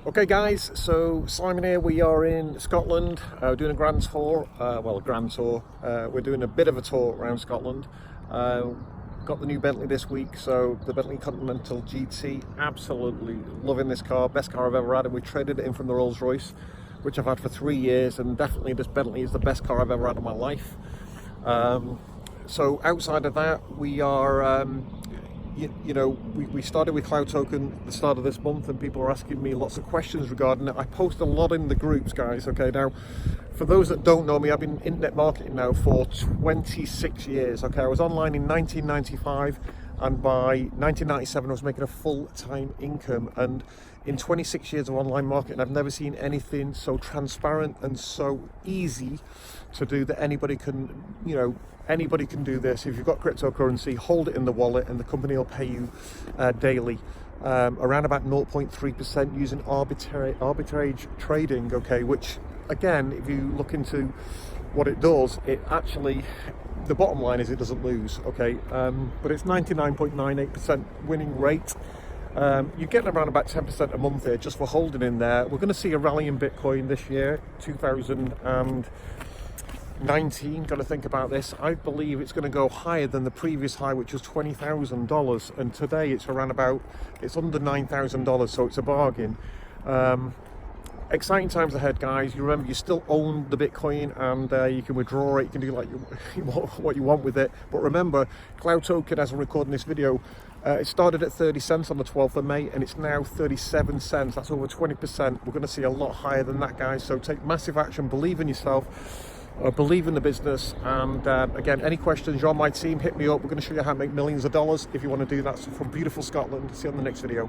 Okay guys, so Simon here, we are in Scotland, doing a grand tour, we're doing a bit of a tour around Scotland. Got the new Bentley this week, so the Bentley Continental GT, absolutely loving this car, best car I've ever had, and we traded it in from the Rolls Royce, which I've had for 3 years, and definitely this Bentley is the best car I've ever had in my life. So outside of that, we are we started with Cloud Token at the start of this month, and people are asking me lots of questions regarding it. I post a lot in the groups, guys. Okay, now for those that don't know me, I've been internet marketing now for 26 years. Okay, I was online in 1995, and by 1997 I was making a full-time income, and in 26 years of online marketing I've never seen anything so transparent and so easy to do that anybody can do this. If you've got cryptocurrency, hold it in the wallet and the company will pay you daily, around about 0.3% using arbitrage trading. Okay, which again, if you look into what it does, it actually, the bottom line is it doesn't lose. Okay, but it's 99.98% winning rate. You're getting around about 10% a month here just for holding in there. We're going to see a rally in Bitcoin this year, 2019. Got to think about this. I believe it's going to go higher than the previous high, which was $20,000, and today it's around about, it's under $9,000, so it's a bargain. Exciting times ahead, guys. You remember, you still own the Bitcoin, and you can withdraw it, you can do like what you want with it. But remember, Cloud Token, as I'm recording this video, it started at 30 cents on the 12th of May, and it's now 37 cents. That's over 20%. We're going to see a lot higher than that, guys. So take massive action, believe in yourself, believe in the business, and again, any questions, you're on my team, hit me up. We're going to show you how to make millions of dollars if you want to do that. So from beautiful Scotland, see you on the next video.